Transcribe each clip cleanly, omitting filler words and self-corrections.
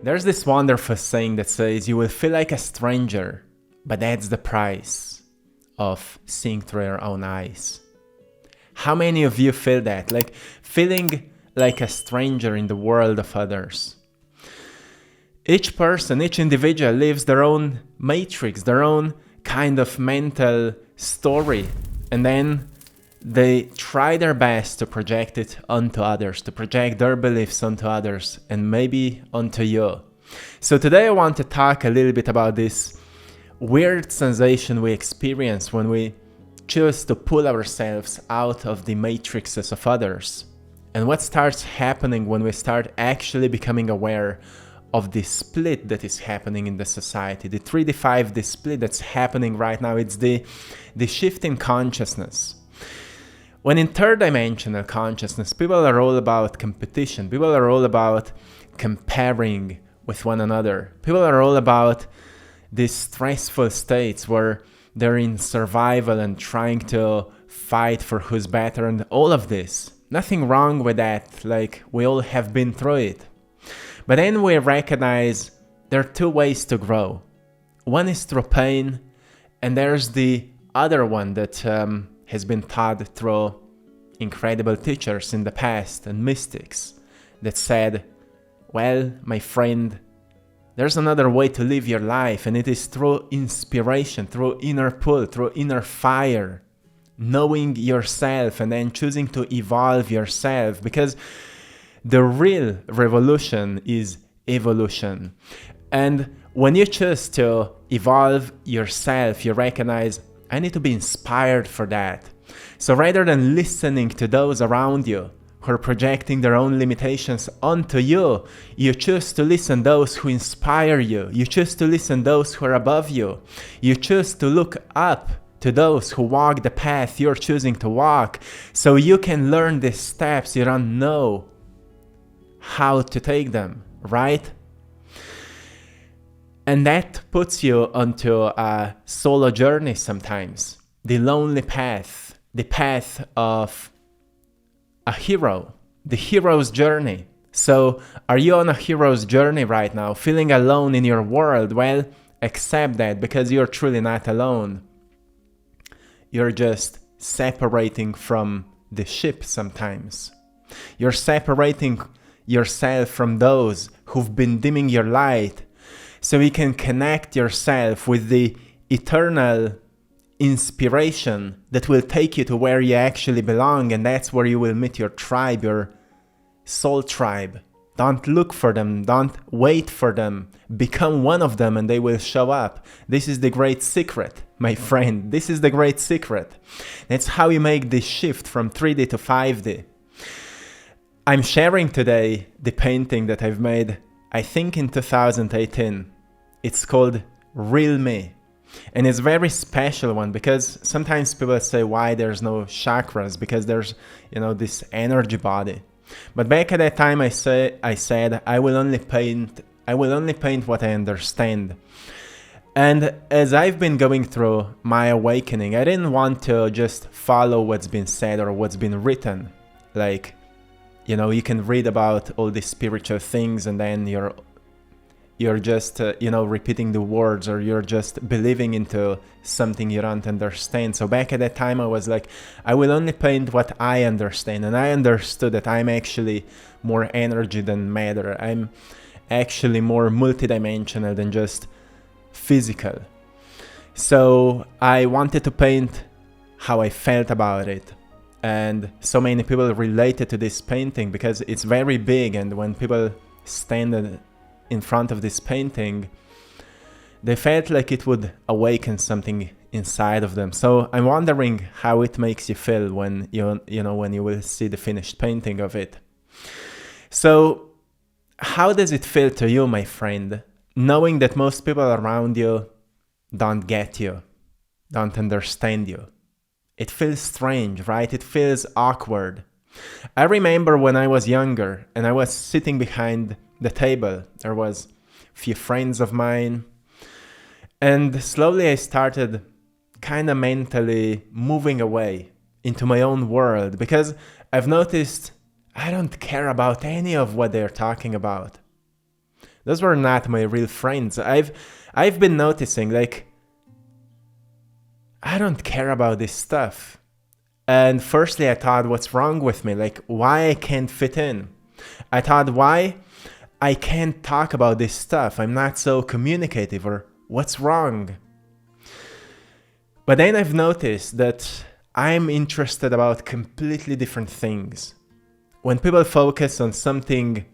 There's this wonderful saying that says you will feel like a stranger, but that's the price of seeing through your own eyes. How many of you feel that? Like feeling like a stranger in the world of others. Each person, each individual lives their own matrix, their own kind of mental story. And then they try their best to project it onto others, to project their beliefs onto others, and maybe onto you. So today I want to talk a little bit about this weird sensation we experience when we choose to pull ourselves out of the matrices of others. And what starts happening when we start actually becoming aware of the split that is happening in the society, the 3d-5d split that's happening right now. It's the shift in consciousness. When in third-dimensional consciousness, people are all about competition. People are all about comparing with one another. People are all about these stressful states where they're in survival and trying to fight for who's better and all of this. Nothing wrong with that, like we all have been through it. But then we recognize there are two ways to grow. One is through pain, and there's the other one that has been taught through incredible teachers in the past and mystics that said, well, my friend, there's another way to live your life, and it is through inspiration, through inner pull, through inner fire, knowing yourself and then choosing to evolve yourself, because the real revolution is evolution. And when you choose to evolve yourself, you recognize, I need to be inspired for that. So rather than listening to those around you who are projecting their own limitations onto you, you choose to listen to those who inspire you. You choose to listen to those who are above you. You choose to look up to those who walk the path you're choosing to walk, so you can learn the steps you don't know how to take them, right? And that puts you onto a solo journey sometimes, the lonely path, the path of a hero, the hero's journey. So are you on a hero's journey right now, feeling alone in your world? Well, accept that, because you're truly not alone. You're just separating from the ship sometimes. You're separating yourself from those who've been dimming your light, so you can connect yourself with the eternal inspiration that will take you to where you actually belong, and that's where you will meet your tribe, your soul tribe. Don't look for them, don't wait for them. Become one of them and they will show up. This is the great secret, my friend. This is the great secret. That's how you make this shift from 3D to 5D. I'm sharing today the painting that I've made, I think in 2018. It's called Real Me. And it's a very special one, because sometimes people say why there's no chakras, because there's, this energy body. But back at that time I said I will only paint what I understand. And as I've been going through my awakening, I didn't want to just follow what's been said or what's been written. Like, you can read about all these spiritual things and then you're just, repeating the words, or you're just believing into something you don't understand. So back at that time, I was like, I will only paint what I understand. And I understood that I'm actually more energy than matter. I'm actually more multidimensional than just physical. So I wanted to paint how I felt about it. And so many people related to this painting because it's very big, and when people stand in front of this painting, they felt like it would awaken something inside of them. So I'm wondering how it makes you feel when when you will see the finished painting of it. So how does it feel to you, my friend, knowing that most people around you don't get you, don't understand you? It feels strange, right? It feels awkward. I remember when I was younger and I was sitting behind the table, there was a few friends of mine, and slowly I started kind of mentally moving away into my own world, because I've noticed I don't care about any of what they're talking about. Those were not my real friends. I've been noticing, like, I don't care about this stuff. And firstly, I thought, what's wrong with me? Like, why I can't fit in? I thought, why I can't talk about this stuff? I'm not so communicative, or what's wrong? But then I've noticed that I'm interested about completely different things. When people focus on something,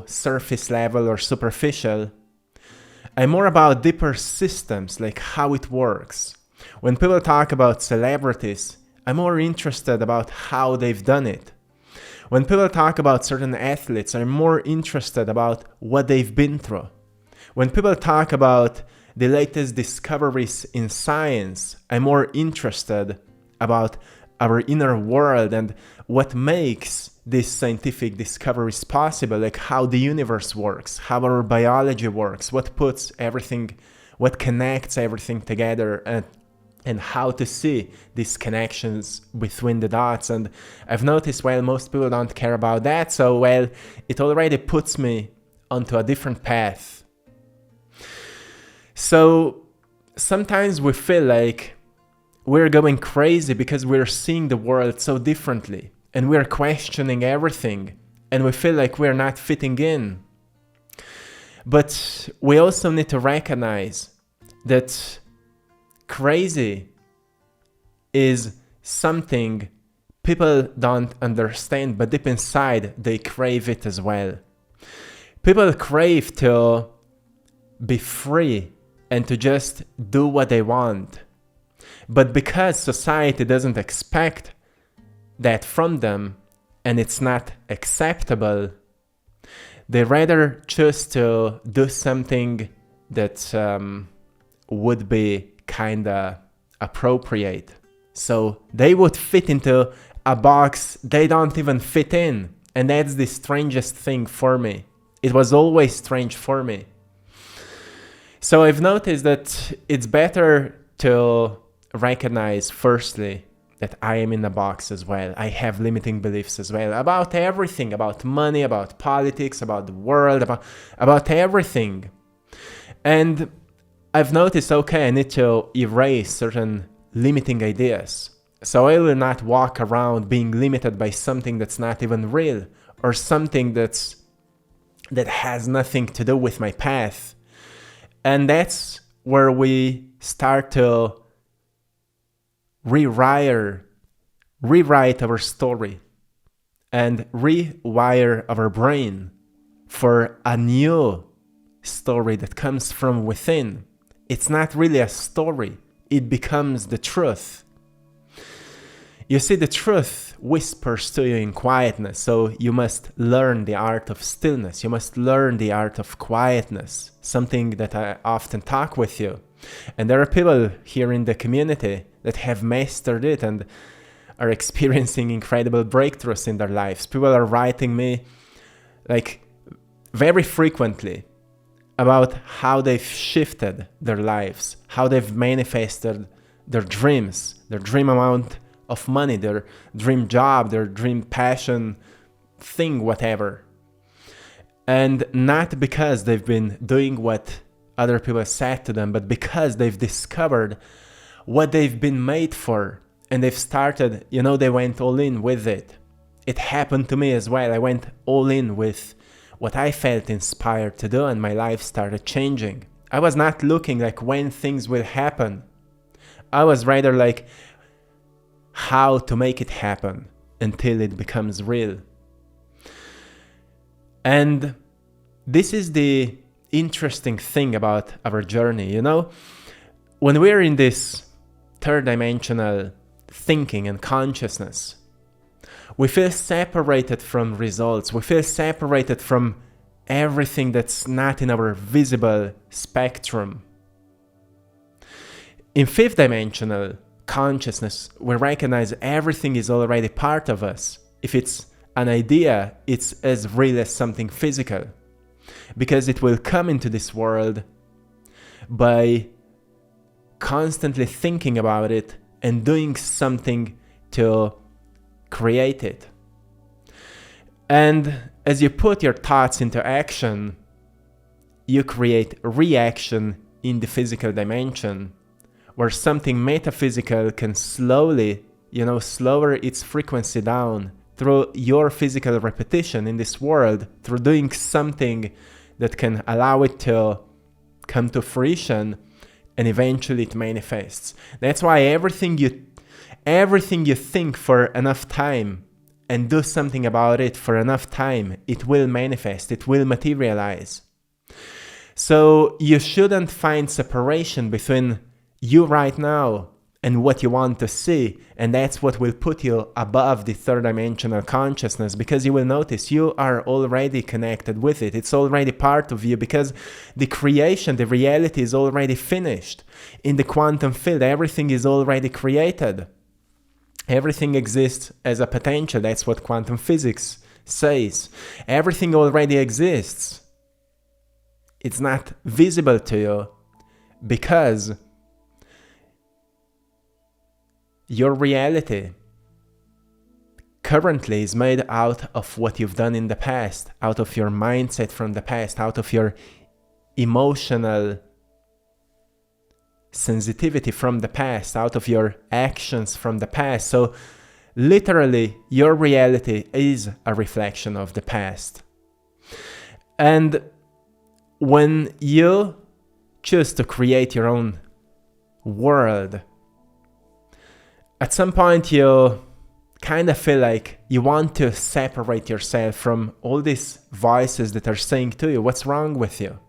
surface level or superficial, I'm more about deeper systems, like how it works. When people talk about celebrities, I'm more interested about how they've done it. When people talk about certain athletes, I'm more interested about what they've been through. When people talk about the latest discoveries in science, I'm more interested about our inner world and what makes these scientific discoveries possible, like how the universe works, how our biology works, what connects everything together, and how to see these connections between the dots. And I've noticed, most people don't care about that, so, it already puts me onto a different path. So sometimes we feel like we're going crazy because we're seeing the world so differently, and we're questioning everything, and we feel like we're not fitting in. But we also need to recognize that crazy is something people don't understand, but deep inside they crave it as well. People crave to be free and to just do what they want. But because society doesn't expect that from them, and it's not acceptable, they rather choose to do something that would be kinda appropriate. So they would fit into a box they don't even fit in. And that's the strangest thing for me. It was always strange for me. So I've noticed that it's better to recognize, firstly, that I am in a box as well. I have limiting beliefs as well about everything, about money, about politics, about the world, about everything. And I've noticed, okay, I need to erase certain limiting ideas. So I will not walk around being limited by something that's not even real, or something that has nothing to do with my path. And that's where we start to rewrite our story and rewire our brain for a new story that comes from within. It's not really a story, it becomes the truth. You see, the truth whispers to you in quietness, so you must learn the art of stillness. You must learn the art of quietness, something that I often talk with you. And there are people here in the community that have mastered it and are experiencing incredible breakthroughs in their lives. People are writing me like very frequently about how they've shifted their lives, how they've manifested their dreams, their dream amount of money, their dream job, their dream passion thing, whatever. And not because they've been doing what other people said to them, but because they've discovered what they've been made for. And they've started, they went all in with it. It happened to me as well. I went all in with what I felt inspired to do, and my life started changing. I was not looking like when things will happen. I was rather like how to make it happen until it becomes real. And this is the interesting thing about our journey, When we're in this third dimensional thinking and consciousness, we feel separated from results. We feel separated from everything that's not in our visible spectrum. In fifth dimensional consciousness, we recognize everything is already part of us. If it's an idea, it's as real as something physical, because it will come into this world by constantly thinking about it and doing something to create it. And as you put your thoughts into action, you create reaction in the physical dimension, where something metaphysical can slowly, slower its frequency down through your physical repetition in this world, through doing something that can allow it to come to fruition, and eventually it manifests. That's why everything you think for enough time and do something about it for enough time, it will manifest, it will materialize. So you shouldn't find separation between you right now and what you want to see, and that's what will put you above the third dimensional consciousness, because you will notice you are already connected with it. It's already part of you, because the creation, the reality is already finished. In the quantum field, everything is already created. Everything exists as a potential. That's what quantum physics says. Everything already exists. It's not visible to you because your reality currently is made out of what you've done in the past, out of your mindset from the past, out of your emotional sensitivity from the past, out of your actions from the past. So literally, your reality is a reflection of the past. And when you choose to create your own world, at some point you kind of feel like you want to separate yourself from all these voices that are saying to you, what's wrong with you?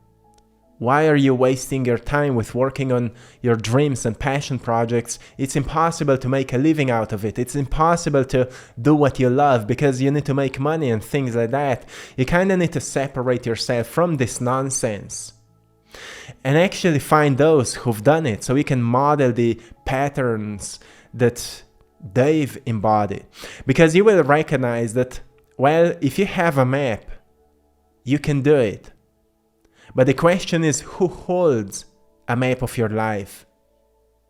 Why are you wasting your time with working on your dreams and passion projects? It's impossible to make a living out of it. It's impossible to do what you love because you need to make money and things like that. You kind of need to separate yourself from this nonsense and actually find those who've done it so we can model the patterns that they've embodied. Because you will recognize that, well, if you have a map, you can do it. But the question is, who holds a map of your life?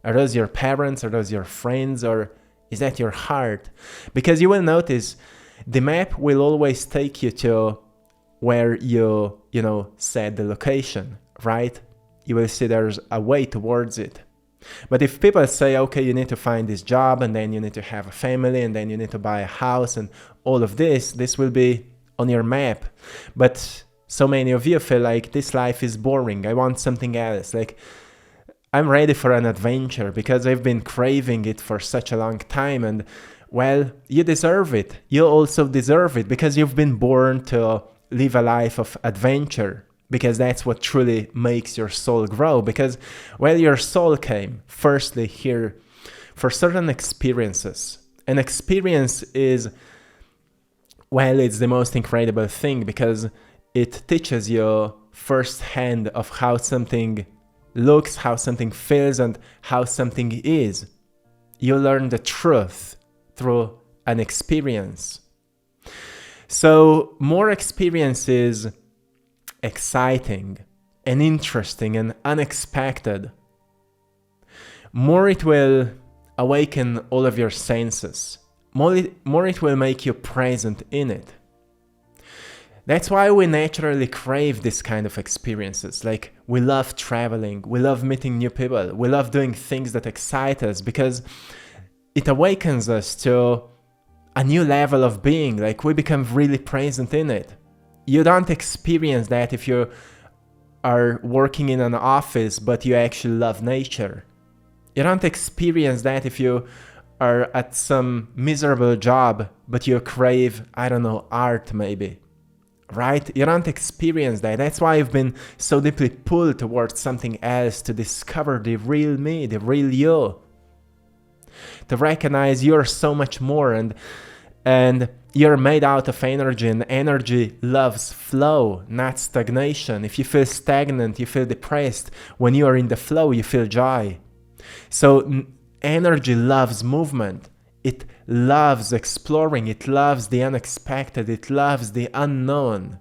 Are those your parents? Are those your friends? Or is that your heart? Because you will notice the map will always take you to where you set the location, right? You will see there's a way towards it. But if people say, okay, you need to find this job, and then you need to have a family, and then you need to buy a house, and all of this will be on your map. But so many of you feel like this life is boring. I want something else. Like, I'm ready for an adventure because I've been craving it for such a long time. And well, you deserve it. You also deserve it because you've been born to live a life of adventure, because that's what truly makes your soul grow. Because, well, your soul came firstly here for certain experiences. An experience is, well, it's the most incredible thing because it teaches you firsthand of how something looks, how something feels, and how something is. You learn the truth through an experience. So more experience is exciting and interesting and unexpected, more it will awaken all of your senses, more it will make you present in it. That's why we naturally crave this kind of experiences. Like, we love traveling, we love meeting new people, we love doing things that excite us because it awakens us to a new level of being. Like, we become really present in it. You don't experience that if you are working in an office but you actually love nature. You don't experience that if you are at some miserable job but you crave, art maybe. Right? You don't experience that. That's why I've been so deeply pulled towards something else, to discover the real me, the real you. To recognize you're so much more, and you're made out of energy, and energy loves flow, not stagnation. If you feel stagnant, you feel depressed. When you are in the flow, you feel joy. So energy loves movement. It loves exploring. It loves the unexpected. It loves the unknown.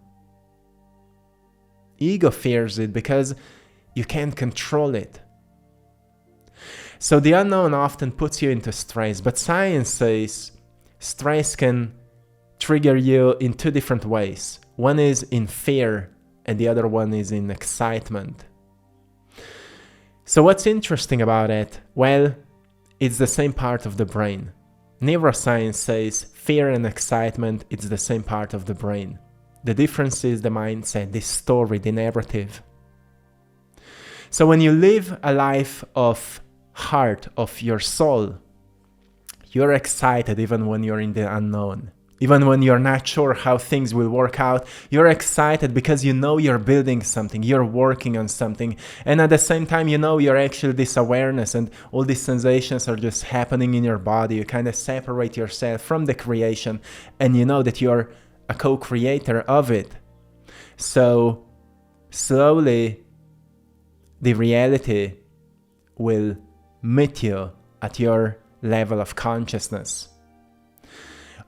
Ego fears it because you can't control it. So the unknown often puts you into stress, but science says stress can trigger you in two different ways. One is in fear and the other one is in excitement. So what's interesting about it? Well, it's the same part of the brain. Neuroscience says fear and excitement, it's the same part of the brain. The difference is the mindset, the story, the narrative. So when you live a life of heart, of your soul, you're excited even when you're in the unknown. Even when you're not sure how things will work out, you're excited because you know you're building something, you're working on something. And at the same time, you know you're actually this awareness and all these sensations are just happening in your body. You kind of separate yourself from the creation and you know that you're a co-creator of it. So slowly, the reality will meet you at your level of consciousness.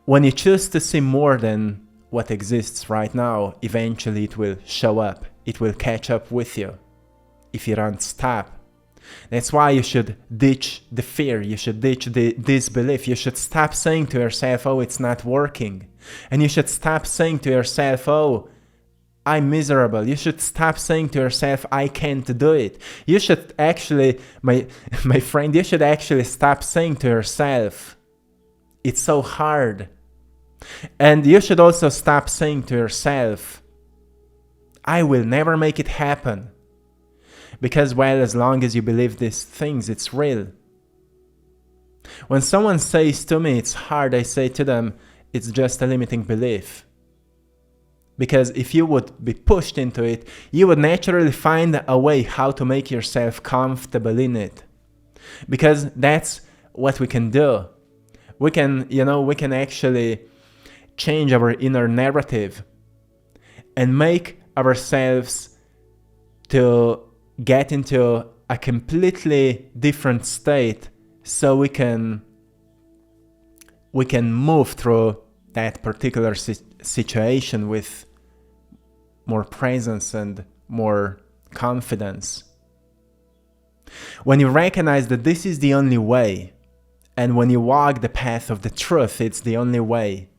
When you choose to see more than what exists right now, eventually it will show up. It will catch up with you if you don't stop. That's why you should ditch the fear. You should ditch the disbelief. You should stop saying to yourself, oh, it's not working. And you should stop saying to yourself, oh, I'm miserable. You should stop saying to yourself, I can't do it. You should actually, my friend, you should actually stop saying to yourself, it's so hard. And you should also stop saying to yourself, I will never make it happen. Because, well, as long as you believe these things, it's real. When someone says to me, it's hard, I say to them, it's just a limiting belief. Because if you would be pushed into it, you would naturally find a way how to make yourself comfortable in it. Because that's what we can do. We can actually change our inner narrative and make ourselves to get into a completely different state so we can move through that particular situation with more presence and more confidence. When you recognize that this is the only way, and when you walk the path of the truth, it's the only way.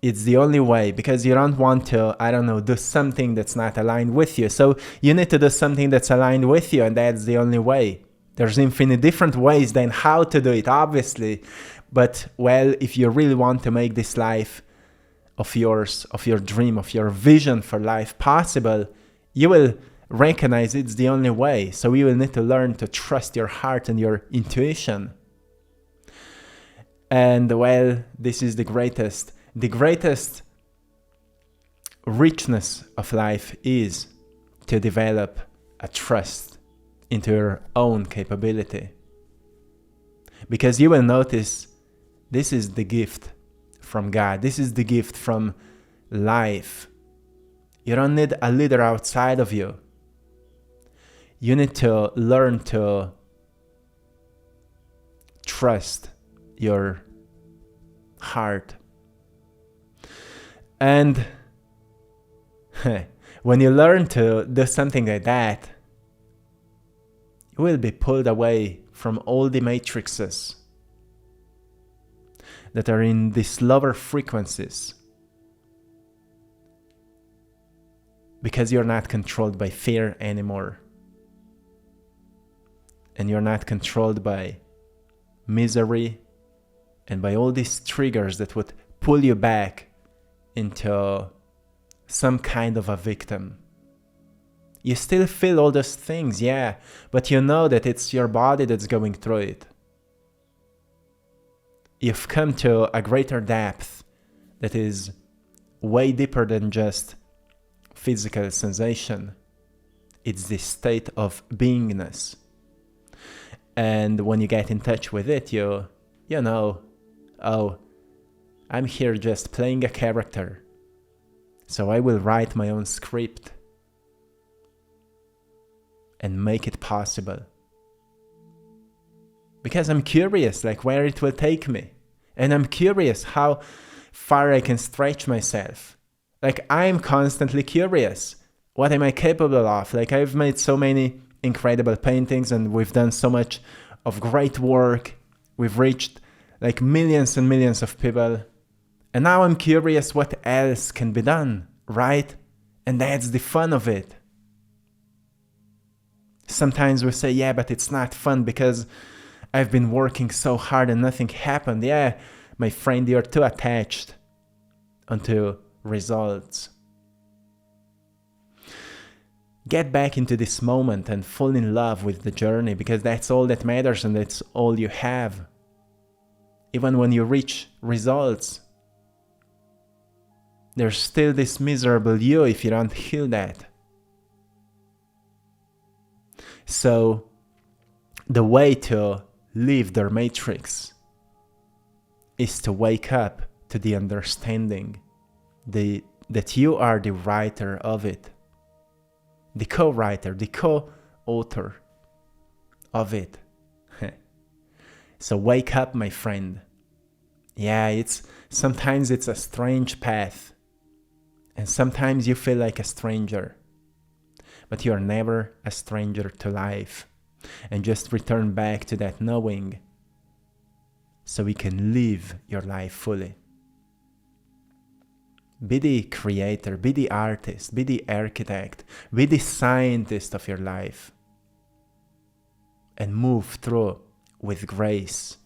It's the only way because you don't want to, do something that's not aligned with you. So you need to do something that's aligned with you, and that's the only way. There's infinite different ways than how to do it, obviously. But, well, if you really want to make this life of yours, of your dream, of your vision for life possible, you will recognize it's the only way. So you will need to learn to trust your heart and your intuition. And, well, this is the greatest richness of life is to develop a trust into your own capability. Because you will notice this is the gift from God. This is the gift from life. You don't need a leader outside of you. You need to learn to trust your heart. And when you learn to do something like that, you will be pulled away from all the matrices that are in these lower frequencies. Because you're not controlled by fear anymore. And you're not controlled by misery and by all these triggers that would pull you back into some kind of a victim. You still feel all those things, yeah, but you know that it's your body that's going through it. You've come to a greater depth that is way deeper than just physical sensation. It's the state of beingness. And when you get in touch with it, you know, oh, I'm here just playing a character. So I will write my own script and make it possible. Because I'm curious, like where it will take me. And I'm curious how far I can stretch myself. Like I'm constantly curious. What am I capable of? Like I've made so many incredible paintings and we've done so much of great work. We've reached like millions and millions of people. And now I'm curious what else can be done, right? And that's the fun of it. Sometimes we say, yeah, but it's not fun because I've been working so hard and nothing happened. Yeah, my friend, you're too attached onto results. Get back into this moment and fall in love with the journey, because that's all that matters and that's all you have. Even when you reach results, there's still this miserable you if you don't heal that. So the way to leave the matrix is to wake up to the understanding that you are the writer of it, the co-writer, the co-author of it. So wake up, my friend. Yeah, sometimes it's a strange path, and sometimes you feel like a stranger, but you are never a stranger to life. And just return back to that knowing so you can live your life fully. Be the creator, be the artist, be the architect, be the scientist of your life, and move through with grace.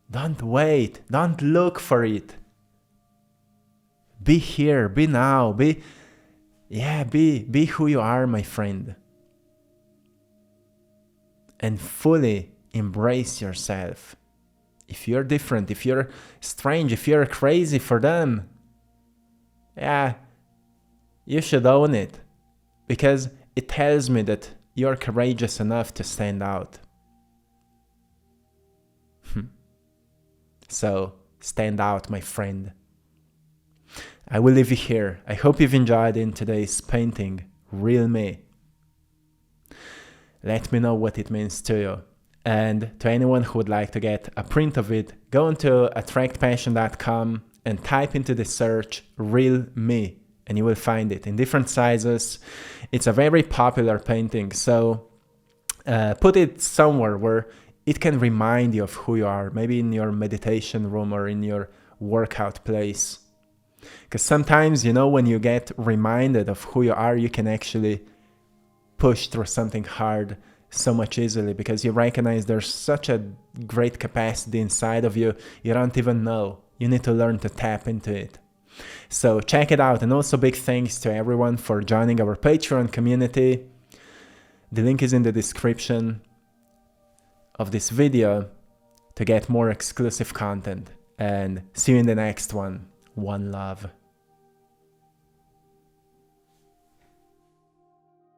Don't wait, don't look for it. Be here, be now, be who you are, my friend. And fully embrace yourself. If you're different, if you're strange, if you're crazy for them, yeah, you should own it, because it tells me that you're courageous enough to stand out. So stand out, my friend. I will leave you here. I hope you've enjoyed in today's painting, Real Me. Let me know what it means to you. And to anyone who would like to get a print of it, go into AttractPassion.com and type into the search Real Me, and you will find it in different sizes. It's a very popular painting, so put it somewhere where it can remind you of who you are, maybe in your meditation room or in your workout place. Because sometimes, when you get reminded of who you are, you can actually push through something hard so much easily, because you recognize there's such a great capacity inside of you, you don't even know. You need to learn to tap into it. So check it out. And also big thanks to everyone for joining our Patreon community. The link is in the description of this video to get more exclusive content. And see you in the next one. One love.